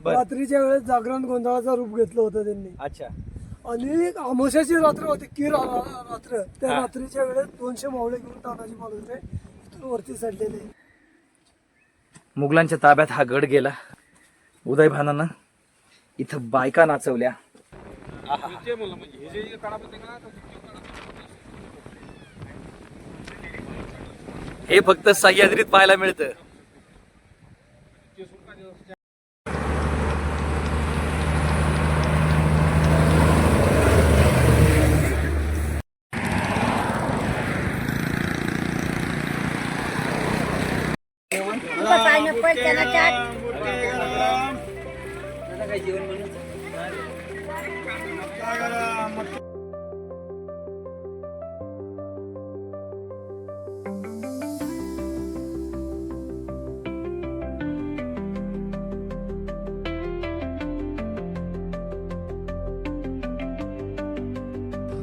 रात्रीच्या वेळेस जागरण गोंधळाचं रूप घेतलं होतं त्यांनी. अच्छा. आणि अमावस्याची रात्र होती की रात्र, त्या रात्रीच्या वेळेस 200 मावळे घेऊन तानाजी मालुसरे इथून वरती चढलेले. मुघलांच्या ताब्यात हा गड गेला. उदयभानानं इथं बायका नाचवल्या. हे फक्त सह्याद्रीत पाहायला मिळतं.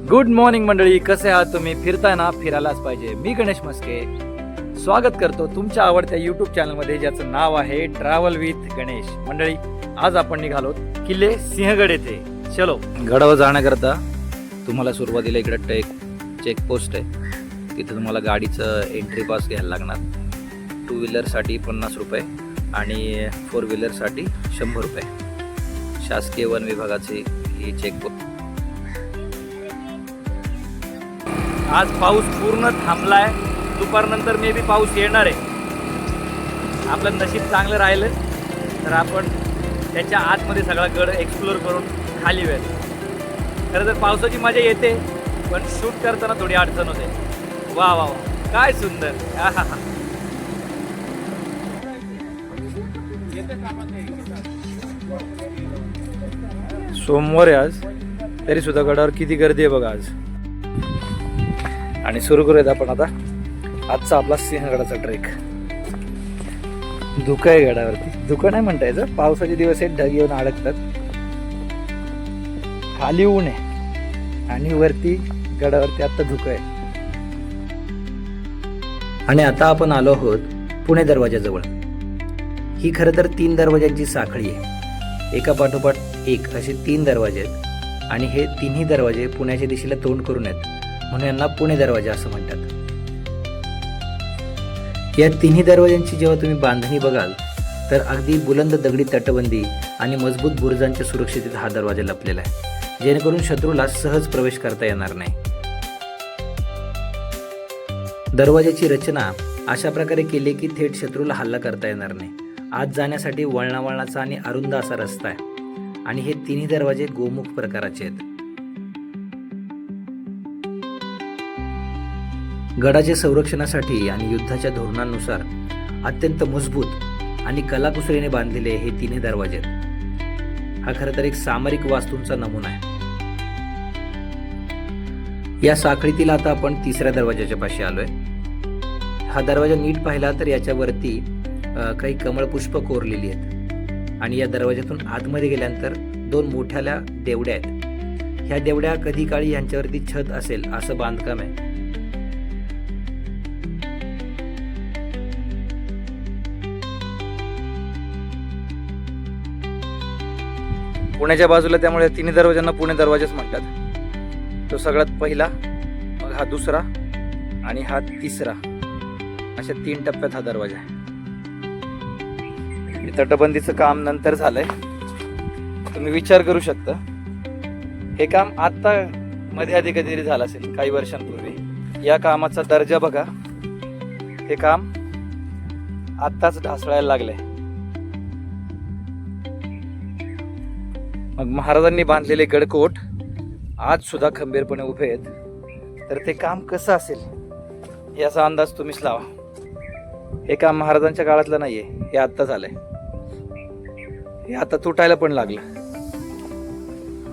गुड मॉर्निंग मंडळी, कसे आहात तुम्ही? फिरताय ना? फिरायलाच पाहिजे. मी गणेश मस्के स्वागत करतो तुमच्या आवडत्या YouTube चॅनलमध्ये, ज्याचं नाव आहे ट्रॅव्हल विथ गणेश. मंडळी, आज आपण निघालो किल्ले सिंहगड येथे. चलो. गडावर जाण्याकरता तुम्हाला सुरुवातीला इकडे चेकपोस्ट आहे. तिथे तुम्हाला गाडीचं एंट्री पास घ्यायला लागणार. 2 व्हीलरसाठी 50 रुपये आणि 4 व्हीलरसाठी 100 रुपये. शासकीय वन विभागाची ही चेकपोस्ट. आज पाऊस पूर्ण थांबलाय. दुपारनंतर मे बी पाऊस येणार आहे. आपलं नशीब चांगलं राहिलं तर आपण त्याच्या आतमध्ये सगळा गड एक्सप्लोर करून खाली वेळ. खरं तर पावसाची मजा येते, पण शूट करताना थोडी अडचण होते. वा वा वा, काय सुंदर. सोमवार आहे आज, तरी सुद्धा गडावर किती गर्दी आहे बघा आज. आणि सुरू करूयात आपण आता आजचा आपला सिंहगडाचा ट्रेक. धुकं आहे गडावरती. धुकं नाही म्हणता यायचं, पावसाचे दिवस आहेत, ढग येऊन अडकतात. खाली ऊन आहे आणि वरती गडावरती आता धुकं आहे. आणि आता आपण आलो आहोत पुणे दरवाजाजवळ. ही खरं तर 3 दरवाजांची साखळी आहे. एका पाठोपाठ एक असे 3 दरवाजे आहेत आणि हे तिन्ही दरवाजे पुण्याच्या दिशेला तोंड करून आहेत, म्हणून यांना पुणे दरवाजा असं म्हणतात. या तिन्ही दरवाजांची जेव्हा तुम्ही बांधणी बघाल तर अगदी बुलंद दगडी तटबंदी आणि मजबूत बुरुजांच्या सुरक्षितेत हा दरवाजा लपलेला आहे, जेणेकरून शत्रूला सहज प्रवेश करता येणार नाही. दरवाजाची रचना अशा प्रकारे केली की थेट शत्रूला हल्ला करता येणार नाही. आत जाण्यासाठी वळणावळणाचा आणि अरुंद असा रस्ता आहे आणि हे तिन्ही दरवाजे गोमुख प्रकाराचे आहेत. गडाच्या संरक्षणासाठी आणि युद्धाच्या धोरणानुसार अत्यंत मजबूत आणि कलाकुसरीने बांधलेले हे तिन्ही दरवाजे आहेत. हा खरं तर एक सामरिक वास्तूंचा नमुना आहे. या साखळीतील आता आपण 3ऱ्या दरवाजाच्या पाशी आलोय. हा दरवाजा नीट पाहिला तर याच्यावरती काही कमळपुष्प कोरलेली आहेत आणि या दरवाज्यातून आतमध्ये गेल्यानंतर 2 मोठ्याल्या देवड्या आहेत. ह्या देवड्या कधी काळी यांच्यावरती छत असेल असं बांधकाम आहे. पुण्याच्या बाजूला, त्यामुळे तिन्ही दरवाजांना पुणे दरवाजाच म्हणतात. तो सगळ्यात पहिला, मग हा 2रा आणि हा 3रा, अशा 3 टप्प्यात हा दरवाजा आहे. तटबंदीचं काम नंतर झालंय. तुम्ही विचार करू शकता, हे काम आता मध्ये आधी कधीतरी झालं असेल काही वर्षांपूर्वी. या कामाचा दर्जा बघा. हे काम आत्ताच ढासळायला लागलंय. मग महाराजांनी बांधलेले गडकोट आज सुद्धा खंबीरपणे उभे आहेत, तर ते काम कसं असेल याचा अंदाज तुम्हीच लावा. हे काम महाराजांच्या काळातलं नाहीये, हे आत्ता झालंय. हे आता तुटायला पण लागलं,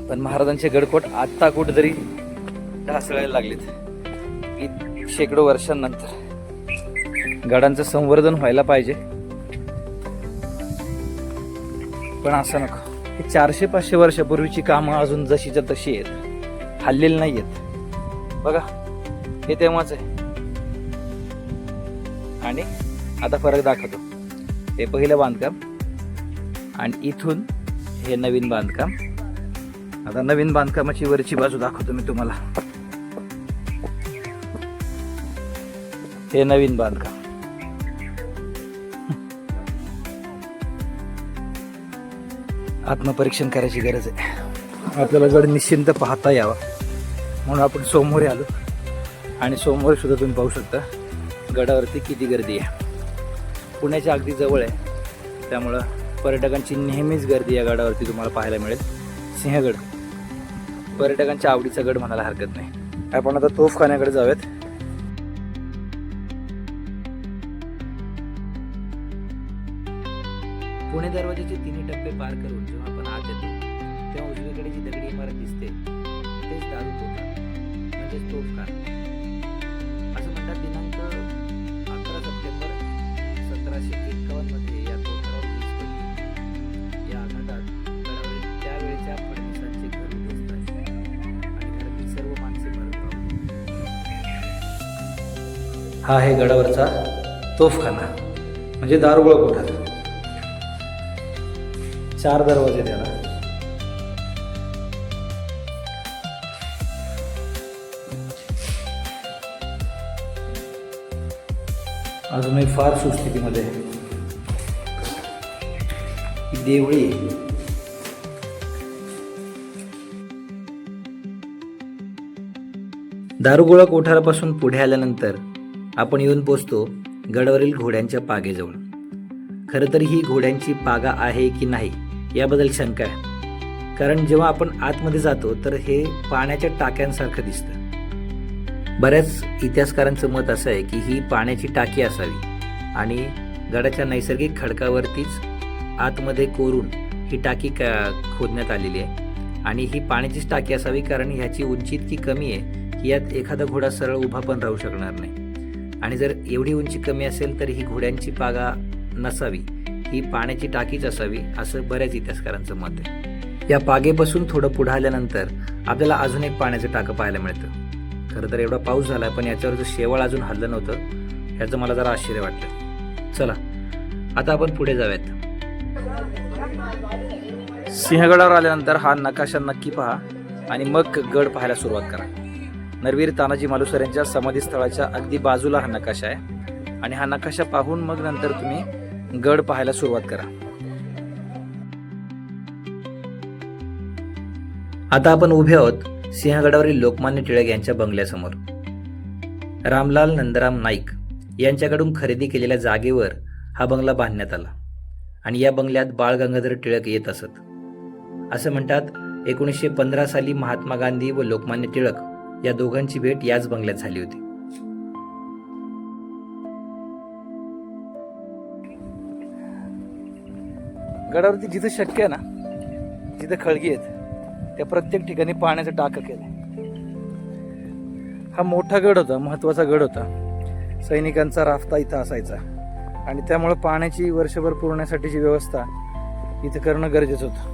पण महाराजांचे गडकोट आत्ता कुठेतरी ढासळायला लागलेत. शेकडो वर्षांनंतर गडांचं संवर्धन व्हायला पाहिजे, पण असं नको. 400-500 वर्षापूर्वीची कामं अजून जशीच्या तशी आहेत, हल्लेली नाही आहेत. बघा, हे तेव्हाच आहे आणि आता फरक दाखवतो. हे पहिलं बांधकाम आणि इथून हे नवीन बांधकाम. आता नवीन बांधकामाची वरची बाजू दाखवतो मी तुम्हाला. हे नवीन बांधकाम. आत्मपरीक्षण करायची गरज आहे. आपल्याला गड निश्चिंत पाहता यावा म्हणून आपण सोमवारी आलो. आणि सोमवारी सुद्धा तुम्ही पाहू शकता गडावरती किती गर्दी आहे. पुण्याच्या अगदी जवळ आहे, त्यामुळं पर्यटकांची नेहमीच गर्दी या गडावरती तुम्हाला पाहायला मिळेल. सिंहगड पर्यटकांच्या आवडीचा गड म्हणायला हरकत नाही. आपण आता तोफखान्याकडे जाऊयात. पुणे दरवाजाचे तिन्ही टप्पे पार करून जेव्हा आपण आत येतो तेव्हा उजवीकडे जी दगडी इमारत दिसते तेच दारू कोठा म्हणजेच तोफखाना. असं म्हणतात दिनांक 11 सप्टेंबर 1751 मध्ये या तोफावर वीज पडली. या आघातात गडावरील त्यावेळेच्या फडणवीसांचे घर उद्ध्वस्त आहे आणि घरातील सर्व माणसे मरण पावली. हा आहे गडावरचा तोफखाना म्हणजे दारुगोळा कोठा. 4 दरवाजे त्याला. अजूनही फार सुस्थितीमध्ये आहे. ही देवळी आहे. दारुगोळा कोठारापासून पुढे आल्यानंतर आपण येऊन पोचतो गडावरील घोड्यांच्या पागेजवळ. खरं तर ही घोड्यांची पागा आहे की नाही याबद्दल शंका आहे, कारण जेव्हा आपण आतमध्ये जातो तर हे पाण्याच्या टाक्यांसारखं दिसतं. बऱ्याच इतिहासकारांचं मत असं आहे की ही पाण्याची टाकी असावी आणि गडाच्या नैसर्गिक खडकावरतीच आतमध्ये कोरून ही टाकी खोदण्यात आलेली आहे आणि ही पाण्याचीच टाकी असावी, कारण ह्याची उंची इतकी कमी आहे की यात एखादा घोडा सरळ उभा पण राहू शकणार नाही. आणि जर एवढी उंची कमी असेल तर ही घोड्यांची पागा नसावी, ही पाण्याची टाकीच असावी असं बऱ्याच इतिहासकारांचं मत आहे. या पागेपासून थोडं पुढे आल्यानंतर आपल्याला अजून एक पाण्याचं टाकं पाहायला मिळतं. खरं तर एवढा पाऊस झाला पण याच्यावरचं शेवाळ अजून हल्लं नव्हतं, ह्याचं मला जरा आश्चर्य वाटलं. चला आता आपण पुढे जाऊयात. सिंहगडावर आल्यानंतर हा नकाशा नक्की पहा आणि मग गड पाहायला सुरुवात करा. नरवीर तानाजी मालुसरे यांच्या समाधीस्थळाच्या अगदी बाजूला हा नकाशा आहे आणि हा नकाशा पाहून मग नंतर तुम्ही गड पाहायला सुरुवात करा. आता आपण उभे आहोत सिंहगडावरील लोकमान्य टिळक यांच्या बंगल्यासमोर. रामलाल नंदराम नाईक यांच्याकडून खरेदी केलेल्या जागेवर हा बंगला बांधण्यात आला आणि या बंगल्यात बाळ गंगाधर टिळक येत असत. असं म्हणतात 1915 साली महात्मा गांधी व लोकमान्य टिळक या दोघांची भेट याच बंगल्यात झाली होती. गडावरती जिथं शक्य आहे ना, जिथं खळगी आहेत त्या प्रत्येक ठिकाणी पाण्याचं टाकं केलंय. हा मोठा गड होता, महत्वाचा गड होता. सैनिकांचा राफ्ता इथं असायचा आणि त्यामुळे पाण्याची वर्षभर पुरवण्यासाठीची व्यवस्था इथं करणं गरजेचं होतं.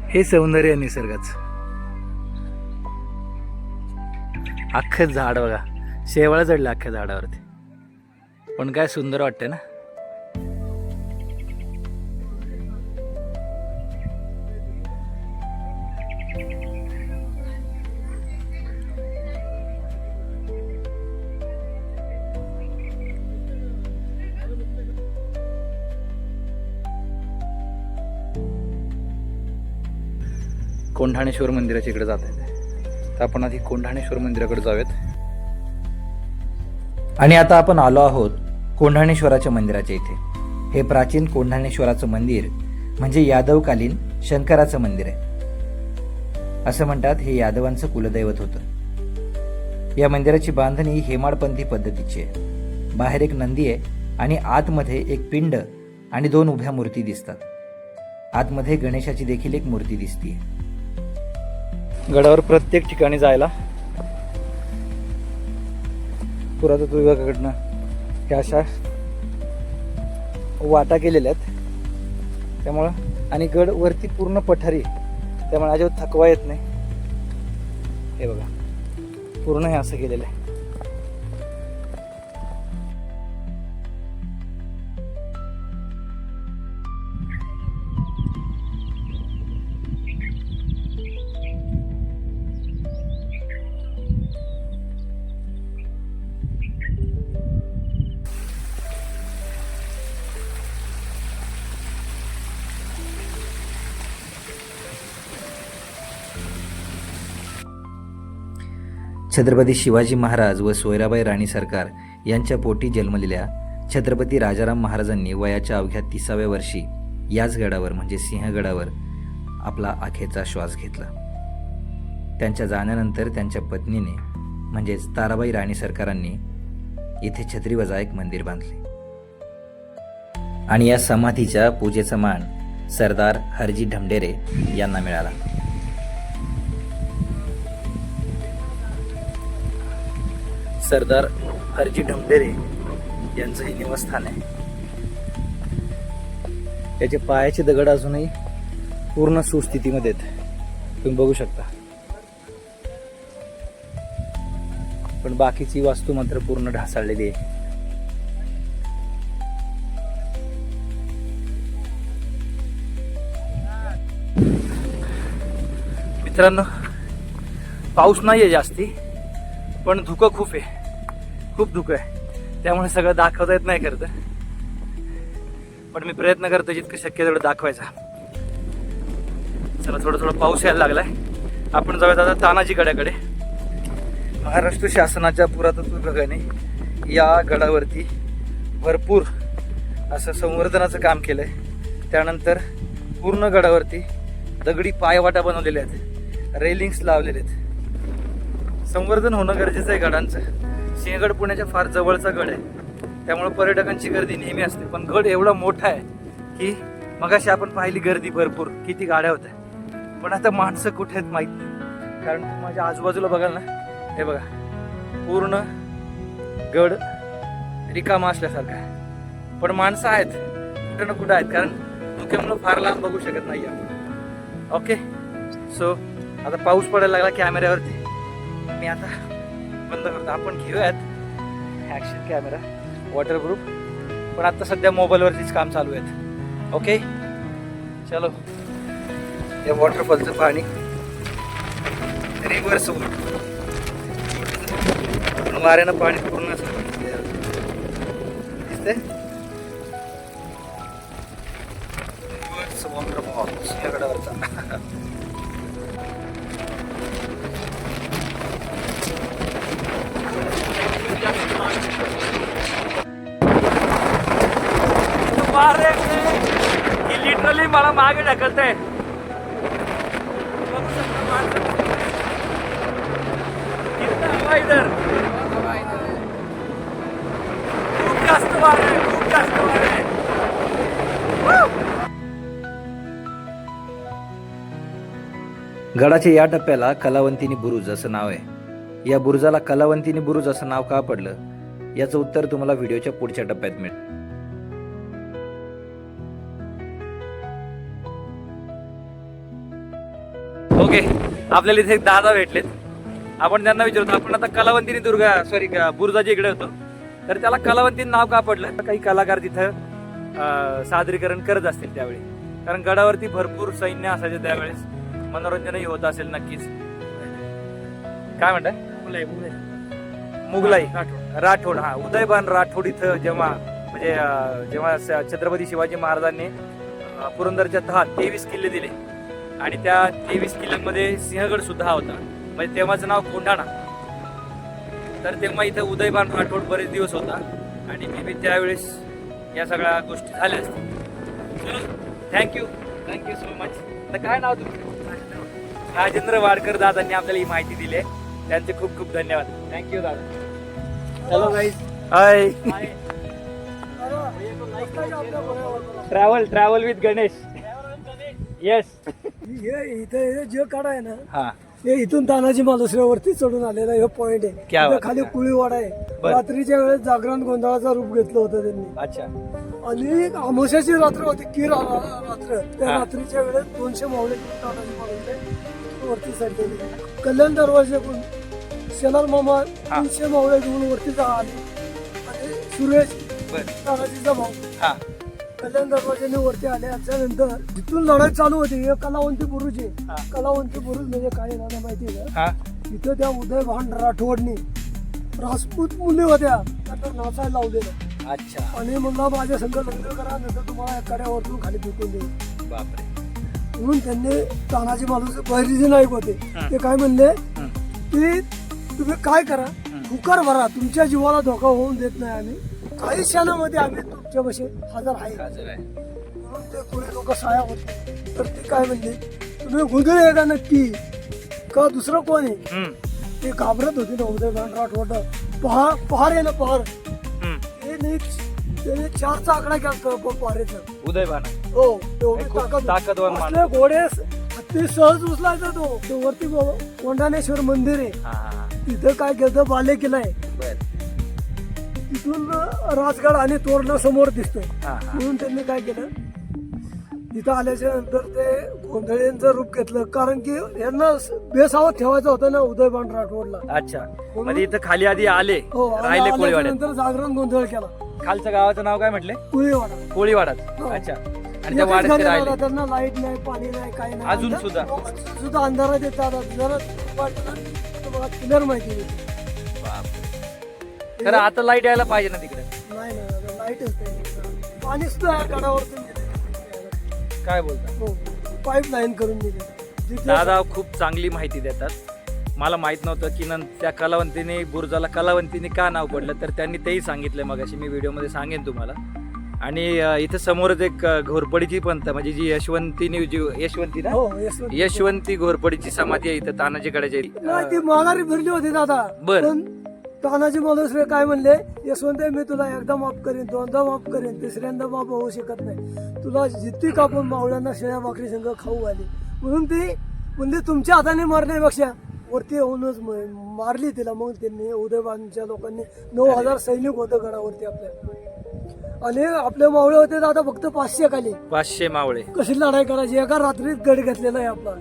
हे सौंदर्य आहे निसर्गाचं. अख्खं झाड बघा, शेवाळ चढलं अख्ख्या झाडावरती, पण काय सुंदर वाटते ना. कोंढाणेश्वर मंदिराच्या इकडे जात आहेत, तर आपण आधी कोंढाणेश्वर मंदिराकडे जाऊयात. आणि आता आपण आलो आहोत कोंढाणेश्वराच्या मंदिराच्या इथे. हे प्राचीन कोंढाणेश्वराचं मंदिर म्हणजे यादवकालीन शंकराचं मंदिर आहे. असं म्हणतात हे यादवांचं कुलदैवत होतं. या मंदिराची बांधणी हेमाडपंथी पद्धतीची आहे. बाहेर एक नंदी आहे आणि आतमध्ये एक पिंड आणि 2 उभ्या मूर्ती दिसतात. आतमध्ये गणेशाची देखील एक मूर्ती दिसतीये. गडावर प्रत्येक ठिकाणी जायला पुरातत्व विभागाकडनं ह्या अशा वाटा केलेल्या आहेत. त्यामुळं आणि गड वरती पूर्ण पठारी, त्यामुळे अजिबात थकवा येत नाही. हे बघा पूर्ण हे असं केलेलं आहे. छत्रपती शिवाजी महाराज व सोयराबाई राणी सरकार यांच्या पोटी जन्मलेल्या छत्रपती राजाराम महाराजांनी वयाच्या अवघ्या 30व्या वर्षी याच गडावर म्हणजे सिंहगडावर आपला अखेरचा श्वास घेतला. त्यांच्या जाण्यानंतर त्यांच्या पत्नीने म्हणजेच ताराबाई राणी सरकारांनी इथे छत्रीवजा एक मंदिर बांधले आणि या समाधीच्या पूजेचा मान सरदार हरजी ढमढेरे यांना मिळाला. सरदार हरजी ढमढेरे यांचं हे निवासस्थान आहे. त्याचे पायाचे दगड अजूनही पूर्ण सुस्थितीमध्ये आहेत, तुम्ही बघू शकता. पण बाकीची वास्तू मात्र पूर्ण ढासळलेली आहे. मित्रांनो, पाऊस नाहीये जास्ती, पण धुकं खूप आहे, खूप धुकं आहे. त्यामुळे सगळं दाखवता येत नाही करत, पण मी प्रयत्न करतो जितकं शक्य तेवढं दाखवायचा. चला, थोडं पाऊस यायला लागलाय. आपण जाऊयात आता तानाजी गडाकडे. महाराष्ट्र शासनाच्या पुरातत्व विभागाने या गडावरती भरपूर असं संवर्धनाचं काम केलंय. त्यानंतर पूर्ण गडावरती दगडी पायवाटा बनवलेल्या आहेत, रेलिंग्स लावलेले आहेत. संवर्धन होणं गरजेचं आहे गडांचं. सिंहगड पुण्याच्या फार जवळचा गड आहे, त्यामुळे पर्यटकांची गर्दी नेहमी असते. पण गड एवढा मोठा आहे की मगाशी आपण पाहिली गर्दी भरपूर, किती गाड्या होत्या. पण आता माणसं कुठे आहेत माहीत नाही. कारण माझ्या आजूबाजूला बघाल ना, हे बघा पूर्ण गड रिकामा असल्यासारखा आहे. पण माणसं आहेत कुठं ना कुठं आहेत, कारण धुक्यामुळं फार लांब बघू शकत नाही आपण. ओके, सो आता पाऊस पडायला लागला कॅमेऱ्यावरती. मी आता बंद करतो. आपण घेऊयात ॲक्शन कॅमेरा वॉटरप्रूफ, पण आता सध्या मोबाईलवरतीच काम चालू आहेत. ओके, चलो. या वॉटरफॉलचं पाणी रिव्हर्स होऊन वाऱ्यानं पाणी पूर्ण दिसते. Reverse waterfall सिंहगडावरचा. लिटरली मला मागे ढकलतंय. इधर खूप जास्त वार आहे, खूप जास्त वार आहे. गडाच्या या टप्प्याला कलावंतिनी बुरुज असं नाव आहे. या बुरुजाला कलावंतिनी बुरुज असं नाव का पडलं याचं उत्तर तुम्हाला व्हिडिओच्या पुढच्या टप्प्यात मिळेल. ओके, आपल्याला इथे एक दादा भेटलेत. आपण त्यांना विचारतो, आपण आता कलावंतिनी बुरुजाच्या इकडे होतो, तर त्याला कलावंतिनी नाव का पडलं. काही कलाकार तिथं सादरीकरण करत असतील त्यावेळी, कारण गडावरती भरपूर सैन्य असायचे त्यावेळेस. मनोरंजनही होत असेल नक्कीच. काय म्हणताय? मुघलाई राठोड. हा, उदयभान राठोड इथं जेव्हा छत्रपती शिवाजी महाराजांनी पुरंदरच्या तहात 23 किल्ले दिले आणि त्या 23 किल्ल्यांमध्ये सिंहगड सुद्धा होता, म्हणजे तेव्हाचं नाव कोंढाणा. तर तेव्हा इथं उदयभान राठोड बरेच दिवस होता आणि मे बी त्यावेळेस या सगळ्या गोष्टी झाल्या असतील. Thank you so much. तर काय नाव तुमचं? राजेंद्र वाडकर दादांनी आपल्याला ही माहिती दिली आहे, त्यांचे खूप खूप धन्यवाद. थँक्यू दादा. Hello guys, high. Travel with Ganesh. Yes. इथे जे कडा आहे ना, हा, हे इथून तानाजी मालुसऱ्यावरती चढून आलेला हे पॉइंट आहे. इथं खाली कुळीवाडा आहे. रात्रीच्या वेळेस जागरण गोंधळाचं रूप घेतलं होतं त्यांनी. अच्छा. आणि अमावस्याची रात्र होती, की रात्र. त्या रात्रीच्या वेळेस 200 मावळे घेऊन तानाजी मालुसरे वरती चढलेले. कल्याण दरवाजेकडून शेलार मामा 300 मावळे घेऊन वरती आले आणि सुरेश तानाजीचा भाऊ कल्याण दरवाजाने वरती आले. त्यानंतर जिथून लढाई चालू होती, हे कलावंती बुरुज आहे. कलावंती बुरुज म्हणजे काय ना माहिती आहे का? तिथं त्या उदयभान राठोडनी राजपूत मुली होत्या त्यांना नाचायला लावलेलं. अच्छा. आणि म्हणला माझ्या संघ लग्न करा, नंतर तुम्हाला कड्यावरतून खाली फेकून देईल. बापरे. म्हणून त्यांनी तानाजी मालुसरे बहिरीजी नाईक होते, ते काय म्हणले की तुम्ही काय करा, कुकर भरा, तुमच्या जीवाला धोका होऊन देत नाही आम्ही. काही क्षणामध्ये आम्ही तुमच्यापाशी हजर आहे. म्हणून ते कोणी लोक साया होते. तर ते काय म्हणले, तुम्ही गोंधळ आहे का नक्की का दुसरं कोण आहे? ते घाबरत होते ना उदयभान राठोड. पहार आहे ना पहार, त्याने 4चा आकडा केला पहारेचा. उदयभान हो, तेवढी ताकदवान माणूस. असले घोडे ते सहज उचलायचा. तो वरती कोंढाणेश्वर मंदिर आहे, तिथं काय केलं, बाले किल्ला आहे, तिथून राजगड आणि तोरणा समोर दिसतोय. म्हणून त्यांनी काय केलं, तिथं आल्याच्या नंतर ते गोंधळींचं रूप घेतलं. कारण की यांना बेसावत ठेवायचं होतं ना उदयभान राठोडला. अच्छा, म्हणजे इथं खाली आधी आले, हो, राहिले कोळीवाड्यात. नंतर जागरण गोंधळ केला. खालच्या गावाचं नाव काय म्हटले? कोळीवाडा. कोळीवाडात. हो. अच्छा, आणि त्या वाड्यात ते राहिले त्यांना लाईट नाही, पाणी नाही, काही नाही. अजून सुद्धा अंधारात येतात. जरा तुम्हाला क्लिअर माहिती आहे. खरं आता लाईट यायला पाहिजे ना तिकडे. नाही ना, लाईटच नाही. पाणी सुद्धा या गडावरतून काय बोलता? हो, पाईप लाईन करून दिली. दादा खूप चांगली माहिती देतात. मला माहित नव्हतं की त्या कलावंतीने बुरुजाला कलावंतीने का नाव पडलं, तर त्यांनी तेही सांगितलं मगाशी. मी व्हिडिओमध्ये सांगेन तुम्हाला. आणि इथं समोरच एक घोरपडीची पंथ, म्हणजे जी यशवंती ना, हो, यशवंती घोरपडीची समाधी आहे इथं तानाजीकडे. नाही, ती माघारी फिरली होती दादा. बर. पण तानाजी मालुसरे काय म्हणले, यशवंत मी तुला एकदा माफ करेन, दोनदा माफ करेन, तिसऱ्यांदा माफ होऊ शकत नाही. तुला जितकी कापून मावळ्यांना शेळ्या भाकरी संघ खाऊ आली. म्हणून ती म्हणजे तुमच्या हाताने मारण्यापेक्षा वरती येऊनच मारली तिला. मग त्यांनी उदयभानच्या लोकांनी 9,000 सैनिक होतं गडावरती आपल्या. आणि आपले मावळे होते दादा फक्त 500 खाली. 500 मावळे. कशी लढाई करायची? एका रात्रीत गड घेतलेला आहे आपला,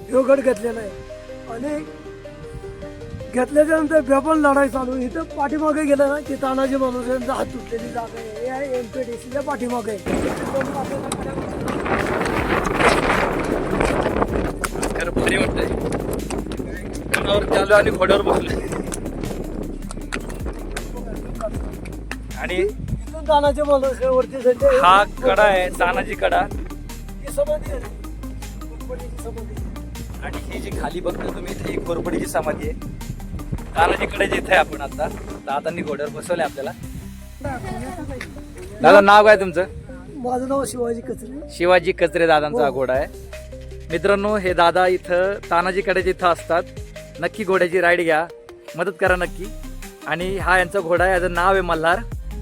ह्यो गड घेतलेला आहे. आणि घेतल्याच्या नंतर बेपण लढाई चालू. इथं पाठीमागे गेलं ना की तानाजी मालुसरेंचा हात तुटलेली जागा आहे. हे आहे MPDCच्या पाठीमागे. खरं भारी वाटतंय. घोड्यावर चालू आणि घोड्यावर बसले. आणि इथून तानाजी मालुसरे वरती सध्या हा कडा आहे, तानाजी कडा. ही समाधी आहे, घोरपडीची समाधी. आणि ही जी खाली बघतो तुम्ही, ही घोरपडीची समाधी आहे. तानाजीकडे जिथे आपण आता दादांनी घोड्यावर बसवले आपल्याला. दादा नाव काय तुमचं? माझं नाव शिवाजी कचरे. शिवाजी कचरे दादांचा हा घोडा आहे. मित्रांनो, हे दादा इथं तानाजीकडे जिथं असतात. नक्की घोड्याची राईड घ्या, मदत करा नक्की. आणि हा यांचा घोडा आहे, याचं नाव आहे मल्हार.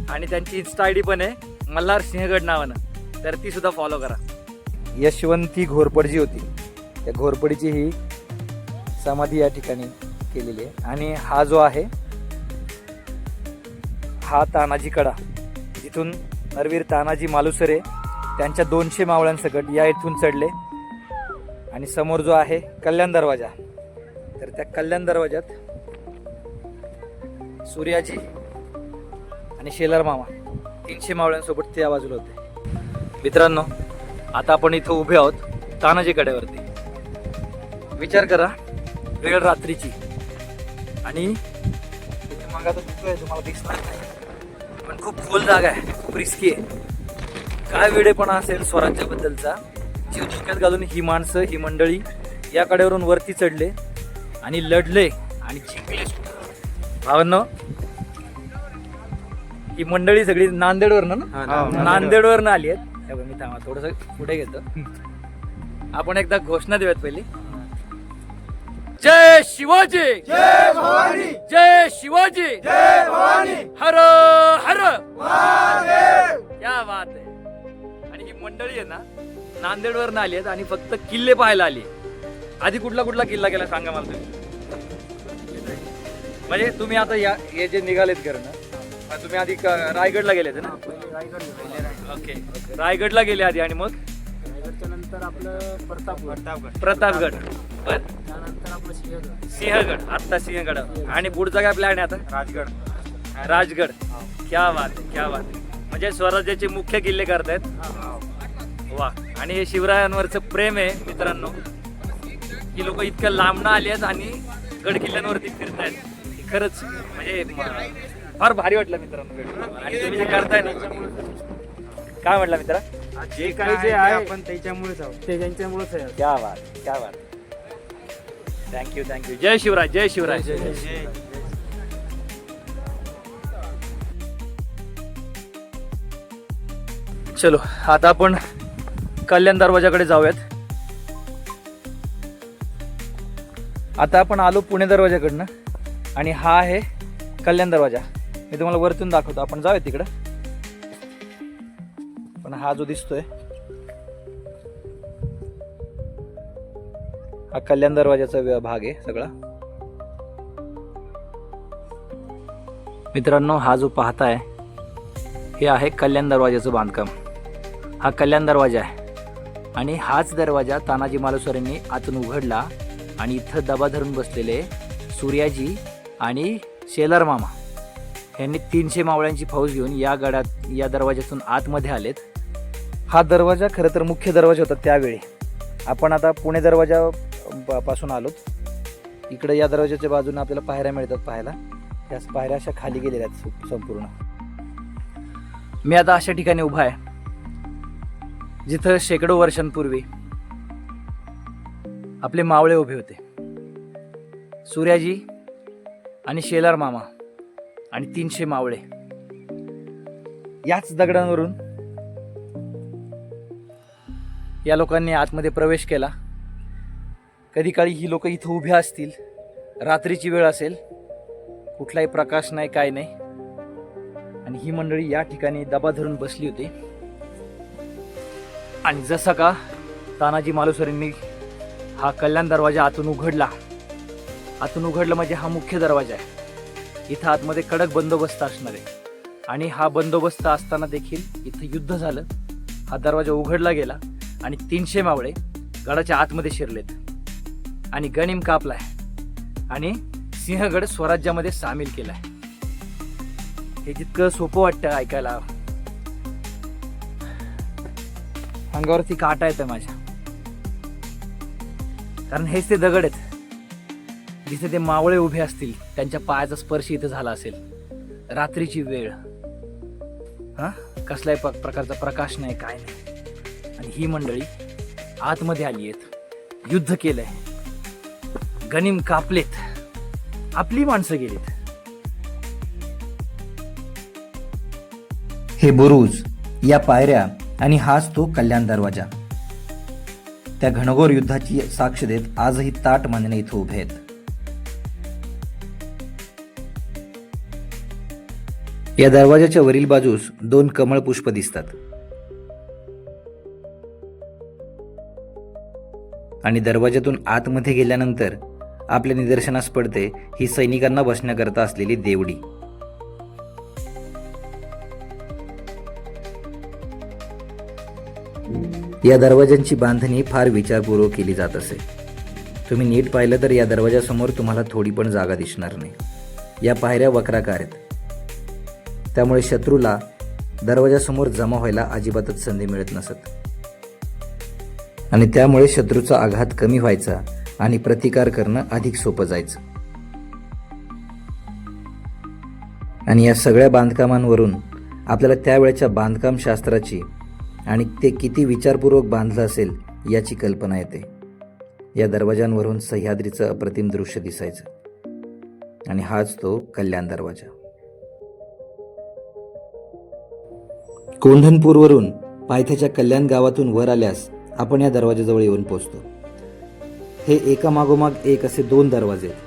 आणि त्यांची इन्स्टा ID पण आहे मल्हार सिंहगड नावानं, तर ती सुद्धा फॉलो करा. यशवंती घोरपड होती, त्या घोरपडीची ही समाधी या ठिकाणी केलेली आहे. आणि हा जो आहे हा तानाजी कडा, जिथून नरवीर तानाजी मालुसरे त्यांच्या 200 मावळ्यांसकट या इथून चढले. आणि समोर जो आहे कल्याण दरवाजा, तर त्या कल्याण दरवाजात सूर्याजी आणि शेलार मामा 300 मावळ्यांसोबत ते या बाजूला होते. मित्रांनो, आता आपण इथं उभे आहोत तानाजी कड्यावरती. विचार करा, वेळ रात्रीची, आणि मग आता तुम्हाला दिसणार नाही, पण खूप खोल जागा आहे, खूप रिस्की आहे. काय वेडेपणा असेल स्वराज्याबद्दलचा, जीव धोक्यात घालून ही माणसं, ही मंडळी या कड्यावरून वरती चढले आणि लढले आणि जिंकले. भावांनो, ही मंडळी सगळी नांदेडवरनं ना, नांदेडवरनं आली आहेत. मी थांबा थोडस पुढे घेतो. आपण एकदा घोषणा देऊयात पहिली. जय शिवाजी, जय भवानी, जय शिवाजी, जय भवानी, हर हर महादेव. क्या बात आहे. आणि ही मंडळी आहे ना, नांदेडवरनं आली आहेत आणि फक्त किल्ले पाहायला आली. आधी कुठला कुठला किल्ला गेला सांगा मला तुम्ही. म्हणजे तुम्ही आता हे जे निघालेत करणं, तुम्ही आधी रायगडला गेलेत ना? ओके, रायगडला गेले आधी, आणि मग रायगडच्या नंतर आपलं प्रतापगड, बर, त्यानंतर आपलं सिंहगड. आता सिंहगड. आणि पुढचा काय प्लॅन आहे आता? राजगड. क्या बात आहे, क्या बात आहे. म्हणजे स्वराज्याचे मुख्य किल्ले करतायत. वा. आणि हे शिवरायांवरचं प्रेम आहे मित्रांनो, की लोक इतक्या लांबणं आले आहेत आणि गड किल्ल्यांवरती फिरतायत. खरंच म्हणजे फार भारी वाटलं मित्रांनो भेटून. आणि तुम्ही जे करताय ना, काय म्हटलं मित्रा? जे काय जे आहे आपण त्याच्यामुळेच आहोत, ते त्यांच्यामुळेच आहे. क्या बात, क्या बात. थँक्यू. जय शिवराय. जय शिवराय. चलो आता आपण कल्याण दरवाजाकडे जाऊयात. आता आपण आलो पुणे दरवाजाकडनं आणि हा आहे कल्याण दरवाजा. मी तुम्हाला वरतून दाखवतो. आपण जाऊया तिकडं. पण हा जो दिसतोय हा कल्याण दरवाजाचा भाग आहे सगळा. मित्रांनो, हा जो पाहताय हे आहे कल्याण दरवाजाचं बांधकाम. हा कल्याण दरवाजा आहे आणि हाच दरवाजा तानाजी मालुसरेंनी आतून उघडला आणि इथं दबा धरून बसलेले सूर्याजी आणि शेलार मामा यांनी 300 मावळ्यांची फौज घेऊन या दरवाज्यातून आतमध्ये आलेत. हा दरवाजा खरं तर मुख्य दरवाजा होता त्यावेळी. आपण आता पुणे दरवाजा पासून आलो. इकडे या दरवाजाच्या बाजूने आपल्याला पायऱ्या मिळतात पाहायला. त्या पायऱ्या अशा खाली गेलेल्या आहेत संपूर्ण. मी आता अशा ठिकाणी उभा आहे जिथं शेकडो वर्षांपूर्वी आपले मावळे उभे होते. सूर्याजी आणि शेलार मामा आणि 300 मावळे. याच दगडांवरून या लोकांनी आतमध्ये प्रवेश केला. कधी काळी ही लोक इथं उभे असतील, रात्रीची वेळ असेल, कुठलाही प्रकाश नाही, काय नाही, आणि ही मंडळी या ठिकाणी दबा धरून बसली होती. आणि जसा का तानाजी मालुसरेंनी हा कल्याण दरवाजा आतून उघडला म्हणजे हा मुख्य दरवाजा आहे. इथं आतमध्ये कडक बंदोबस्त असणार आहे आणि हा बंदोबस्त असताना देखील इथं युद्ध झालं. हा दरवाजा उघडला गेला आणि 300 मावळे गडाच्या आतमध्ये शिरलेत आणि गनिम कापलाय आणि सिंहगड स्वराज्यामध्ये सामील केलाय. हे जितकं सोपं वाटतं ऐकायला, अंगावरती काटा येतं माझ्या. कारण हेच ते दगड आहेत जिथे ते मावळे उभे असतील, त्यांच्या पायाचा स्पर्श इथे झाला असेल. रात्रीची वेळ, कसल्याही प्रकारचा प्रकाश नाही, काय नाही, आणि ही मंडळी आतमध्ये आली आहेत, युद्ध केलंय, गनिम कापलेत, आपली माणसं गेलीत. हे बुरुज, या पायऱ्या आणि हाच तो कल्याण दरवाजा त्या घनघोर युद्धाची साक्ष देत आजही ताट मानेने इथं उभे आहेत. या दरवाजाच्या वरील बाजूस 2 कमळ पुष्प दिसतात आणि दरवाजातून आतमध्ये गेल्यानंतर आपल्या निदर्शनास पडते ही सैनिकांना बसण्याकरता असलेली देवडी. या दरवाजांची बांधणी फार विचारपूर्वक केली जात असे. तुम्ही नीट पाहिलं तर या दरवाजासमोर तुम्हाला थोडी पण जागा दिसणार नाही. या पायऱ्या वक्राकार आहेत, त्यामुळे शत्रूला दरवाजासमोर जमा व्हायला अजिबातच संधी मिळत नसत आणि त्यामुळे शत्रूचा आघात कमी व्हायचा आणि प्रतिकार करणं अधिक सोपं जायचं. आणि या सगळ्या बांधकामांवरून आपल्याला त्यावेळेच्या बांधकाम शास्त्राची आणि ते किती विचारपूर्वक बांधलं असेल याची कल्पना येते. या दरवाजांवरून सह्याद्रीचं अप्रतिम दृश्य दिसायचं आणि हाच तो कल्याण दरवाजा. कोंढणपूरवरून पायथ्याच्या कल्याण गावातून वर आल्यास आपण या दरवाजाजवळ येऊन पोहोचतो. हे एकामागोमाग एक असे 2 दरवाजे आहेत.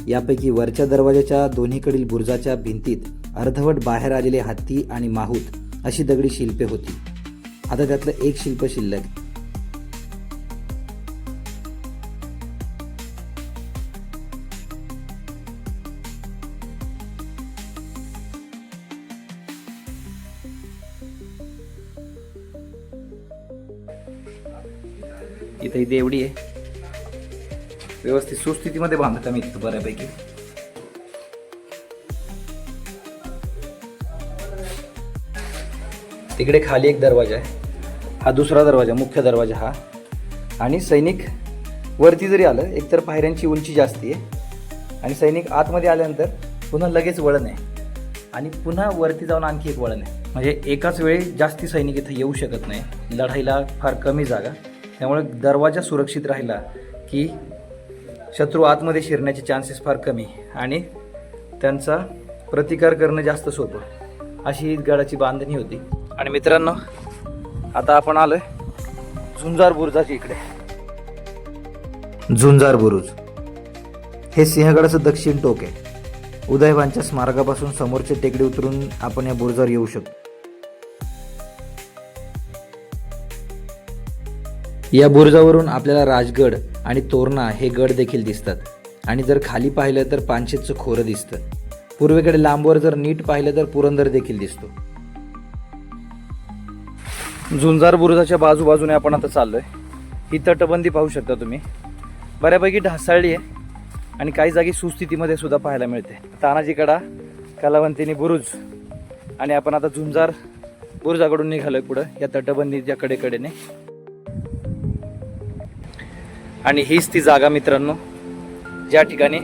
यापैकी वरच्या दरवाजाच्या दोन्हीकडील बुरुजाच्या भिंतीत अर्धवट बाहेर आलेले हत्ती आणि माहूत अशी दगडी शिल्पे होती. आता त्यातलं एक शिल्प शिल्लक. इथे देवडी आहे, व्यवस्थित सुस्थितीमध्ये बांधता मी इथं बऱ्यापैकी. तिकडे खाली एक दरवाजा आहे, हा दुसरा दरवाजा, मुख्य दरवाजा हा. आणि सैनिक वरती जरी आलं, एकतर पायऱ्यांची उंची जास्ती आहे आणि सैनिक आतमध्ये आल्यानंतर पुन्हा लगेच वळण आहे आणि पुन्हा वरती जाऊन आणखी एक वळण आहे. म्हणजे एकाच वेळी जास्ती सैनिक इथं येऊ शकत नाही, लढाईला फार कमी जागा, त्यामुळे दरवाजा सुरक्षित राहिला की शत्रू आतमध्ये शिरण्याचे चान्सेस फार कमी आणि त्यांचा प्रतिकार करणं जास्त सोपं, अशी ही गडाची बांधणी होती. आणि मित्रांनो, आता आपण आलोय झुंजार बुरुजाच्या इकडे. झुंजार बुरुज हे सिंहगडाचं दक्षिण टोक आहे. उदयभानच्या स्मारकापासून समोरचे टेकडी उतरून आपण या बुरुजावर येऊ शकतो. या बुरुजावरून आपल्याला राजगड आणि तोरणा हे गड देखील दिसतात आणि जर खाली पाहिलं तर पानशेतचं खोरं दिसतं. पूर्वेकडे लांबवर जर नीट पाहिलं तर पुरंदर देखील दिसतो. झुंजार बुरुजाच्या बाजूबाजूने आपण आता चाललोय. ही तटबंदी पाहू शकता तुम्ही, बऱ्यापैकी ढासाळली आहे आणि काही जागी सुस्थितीमध्ये सुद्धा पाहायला मिळते. तानाजीकडा, कलावंतिनी बुरुज आणि आपण आता झुंजार बुरुजाकडून निघालोय पुढं या तटबंदीच्या कडेकडेने. आणि हीच ती जागा मित्रांनो, ज्या ठिकाणी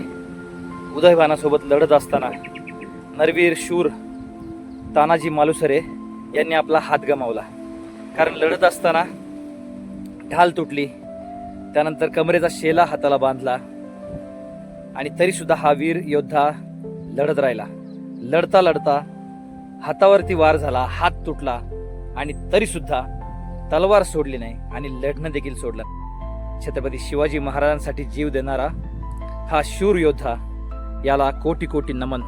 उदयभानासोबत लढत असताना नरवीर शूर तानाजी मालुसरे यांनी आपला हात गमावला. कारण लढत असताना ढाल तुटली, त्यानंतर कमरेचा शेला हाताला बांधला आणि तरी सुद्धा हा वीर योद्धा लढत राहिला. लढता लढता हातावरती वार झाला, हात तुटला आणि तरी सुद्धा तलवार सोडली नाही आणि लढणं देखील सोडलं. छत्रपती शिवाजी महाराजांसाठी जीव देणारा हा शूर योद्धा, याला कोटी कोटी नमन.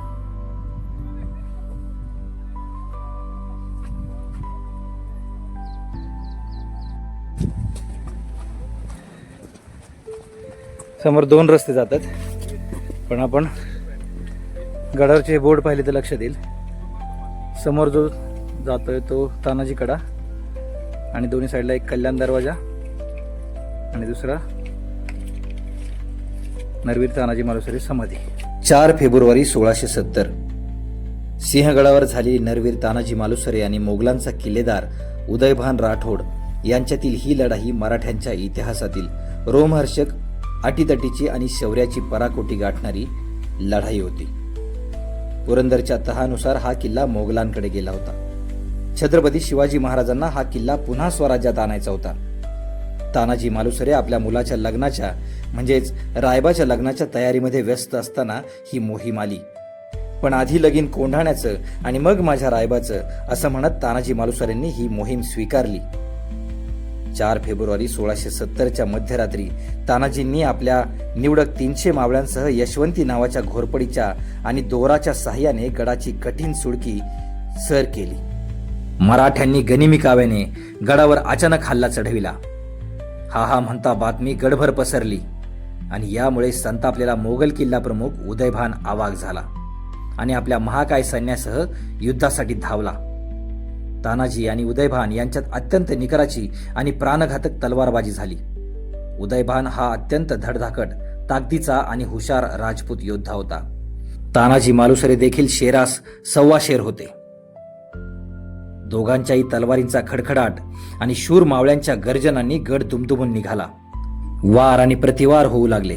समोर 2 रस्ते जातात, पण आपण गडावरचे बोर्ड पाहिले तर लक्षात येईल. समोर जो जातोय तो तानाजी कडा आणि दोन्ही साईडला एक कल्याण दरवाजा आणि दुसरा नरवीर तानाजी मालुसरे समाधी. 4 फेब्रुवारी 1670 सिंहगडावर झालेली नरवीर तानाजी मालुसरे आणि मोगलांचा किल्लेदार उदयभान राठोड यांच्यातील ही लढाई मराठ्यांच्या इतिहासातील रोमहर्षक, अटीतटीची आणि शौर्याची पराकोटी गाठणारी लढाई होती. पुरंदरच्या तहानुसार हा किल्ला मोगलांकडे गेला होता. छत्रपती शिवाजी महाराजांना हा किल्ला पुन्हा स्वराज्यात आणायचा होता. तानाजी मालुसरे आपल्या मुलाच्या लग्नाच्या म्हणजेच रायबाच्या लग्नाच्या तयारीमध्ये व्यस्त असताना ही मोहीम आली. पण आधी लगीन कोंढाण्याचं आणि मग माझ्या रायबाचं असं म्हणत तानाजी मालुसरेंनी ही मोहीम स्वीकारली. 4 फेब्रुवारी 1670च्या मध्यरात्री तानाजींनी आपल्या निवडक 300 मावळ्यांसह यशवंती नावाच्या घोरपडीच्या आणि दोराच्या साह्याने गडाची कठीण सुडकी सर केली. मराठ्यांनी गनिमी काव्याने गडावर अचानक हल्ला चढविला. हा म्हणता बातमी गडभर पसरली आणि यामुळे संतापलेला मोगल किल्ला प्रमुख उदयभान आवाक झाला आणि आपल्या महाकाय सैन्यासह युद्धासाठी धावला. तानाजी आणि उदयभान यांच्यात अत्यंत निकराची आणि प्राणघातक तलवारबाजी झाली. उदयभान हा अत्यंत धडधाकट, ताकदीचा आणि हुशार राजपूत योद्धा होता. तानाजी मालुसरे देखील शेरास सव्वा शेर होते. दोघांच्याही तलवारींचा खडखडाट आणि शूर मावळ्यांच्या गर्जनांनी गड दुमदुमून निघाला. वार आणि प्रतिवार होऊ लागले.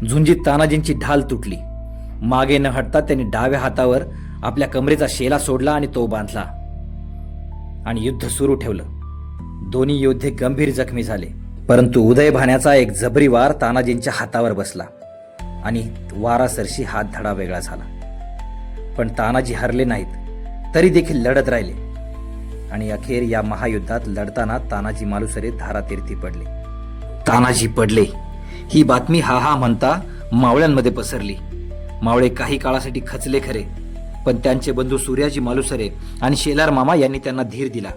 झुंजीत तानाजींची ढाल तुटली. मागे न हटता त्यांनी डाव्या हातावर आपल्या कमरेचा शेला सोडला आणि तो बांधला आणि युद्ध सुरू ठेवलं. दोन्ही योद्धे गंभीर जखमी झाले, परंतु उदयभाण्याचा एक जबरी वार तानाजींच्या हातावर बसला आणि वारासरशी हात धडा वेगळा झाला. पण तानाजी हरले नाहीत, तरी देखील लढत राहिले आणि अखेर या महायुद्धात लढताना तानाजी मालुसरे धारातीर्थी पडले. तानाजी पडले ही बातमी हा म्हणता मावळ्यांमध्ये पसरली. मावळे काही काळासाठी खचले खरे, पण त्यांचे बंधू सूर्याजी मालुसरे आणि शेलार मामा यांनी त्यांना धीर दिला.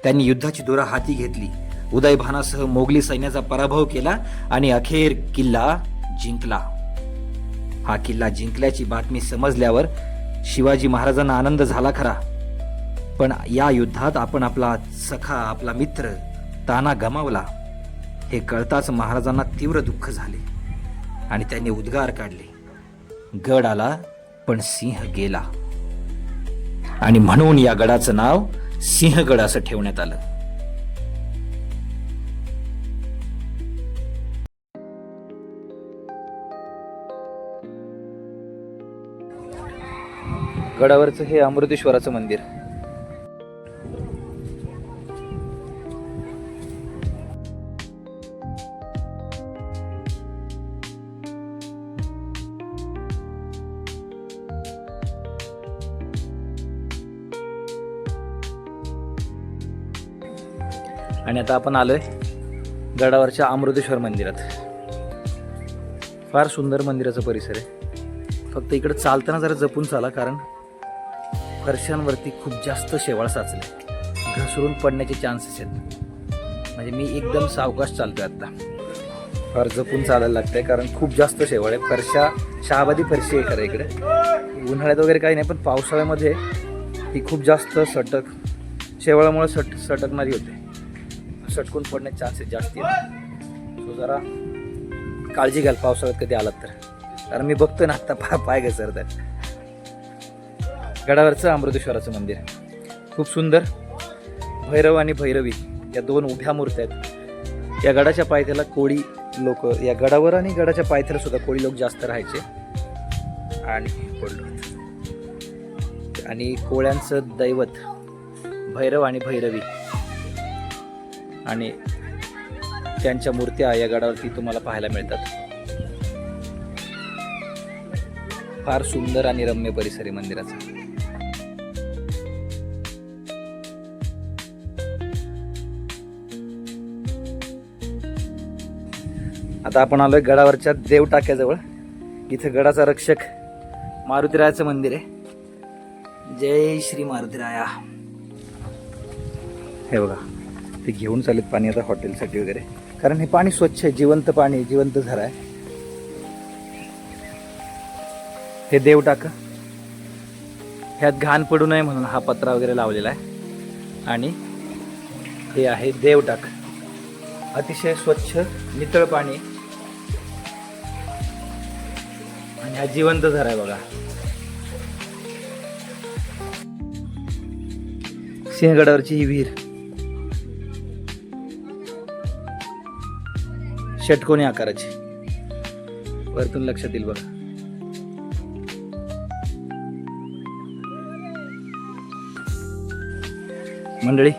त्यांनी युद्धाची दोरा हाती घेतली. उदयभानासह मोगली सैन्याचा पराभव केला आणि अखेर किल्ला जिंकला. हा किल्ला जिंकल्याची बातमी समजल्यावर शिवाजी महाराजांना आनंद झाला खरा, पण या युद्धात आपण आपला सखा, आपला मित्र ताना गमावला हे कळताच महाराजांना तीव्र दुःख झाले आणि त्यांनी उद्गार काढले, गड आला पण सिंह गेला. आणि म्हणून या गडाचं नाव सिंहगड असं ठेवण्यात आलं. गडावरचं हे अमृतेश्वराचं मंदिर. आणि आता आपण आलोय गडावरच्या अमृतेश्वर मंदिरात. फार सुंदर मंदिराचा परिसर आहे. फक्त इकडे चालताना जरा जपून चाला, कारण फरशांवरती खूप जास्त शेवाळ साचले, घसरून पडण्याचे चान्सेस आहेत. म्हणजे मी एकदम सावकाश चालतोय आता. फार जपून चालायला लागतंय कारण खूप जास्त शेवाळ आहे. फरशा शहाबादी फरशी आहे खरं इकडे. उन्हाळ्यात वगैरे काही नाही, पण पावसाळ्यामध्ये ही खूप जास्त शेवाळामुळे सटकणारी होते. सटकून पडण्याचे चान्सेस जास्त आहेत. सो जरा काळजी घ्याल पावसाळ्यात कधी आलात तर, कारण मी बघतोय ना आता पाय घसरतात. गडावरचं अमृतेश्वराचं मंदिर खूप सुंदर. भैरव आणि भैरवी या दोन उभ्या मूर्त्या आहेत. या गडाच्या पायथ्याला कोळी लोक, या गडावर आणि गडाच्या पायथ्याला सुद्धा कोळी लोक जास्त राहायचे. आणि कोळ्यांचं दैवत भैरव आणि भैरवी आणि त्यांच्या मूर्त्या या गडावरती तुम्हाला पाहायला मिळतात. फार सुंदर आणि रम्य परिसर आहे मंदिराचा. आता आपण आलोय गडावरच्या देवटाक्याजवळ. इथं गडाचा रक्षक मारुतीरायाचं मंदिर आहे. जय श्री मारुतीराया. हे बघा, ते घेऊन चालेत पाणी आता हॉटेलसाठी वगैरे, कारण हे पाणी स्वच्छ आहे, जिवंत पाणी, जिवंत झरा आहे. हे देवटाकं, ह्यात घाण पडू नये म्हणून हा पत्रा वगैरे लावलेला आहे. आणि हे आहे देवटाक, अतिशय स्वच्छ नितळ पाणी आणि हा जिवंत झरा आहे बघा. सिंहगडावरची ही विहीर षटकोनी आकाराची, वरतून लक्षात येईल बघा. मंडळी,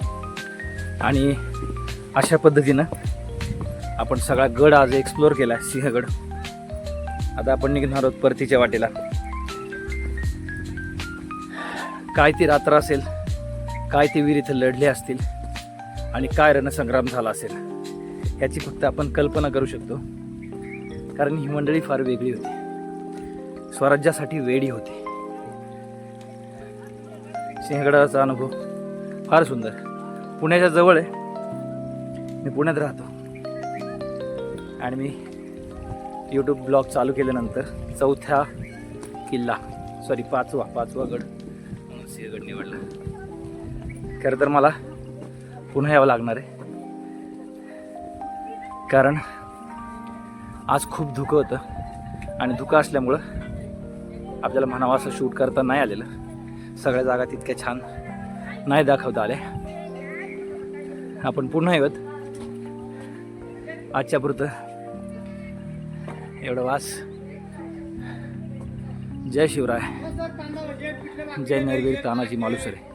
आणि अशा पद्धतीनं आपण सगळा गड आज एक्सप्लोर केला, सिंहगड. आता आपण निघणार आहोत परतीच्या वाटेला. काय ती रात्र असेल, काय ती वीर इथं लढले असतील आणि काय रणसंग्राम झाला असेल याची फक्त आपण कल्पना करू शकतो. कारण ही मंडळी फार वेगळी होती, स्वराज्यासाठी वेडी होती. सिंहगडाचा अनुभव फार सुंदर. पुण्याच्या जवळ आहे, मी पुण्यात राहतो आणि मी यूट्यूब ब्लॉग चालू केल्यानंतर पाचवा गड म्हणून सिंहगड निवडला. खरं तर मला पुन्हा यावं लागणार आहे, कारण आज खूप धुकं होतं आणि धुकं असल्यामुळं आपल्याला म्हणावं असं शूट करता नाही आलेलं. सगळ्या जागा तितक्या छान नाही दाखवता आल्या. आपण पुन्हा येऊत. आजच्या पुरतं एवढं वास. जय शिवराय, जय नरवीर तानाजी मालुसरे.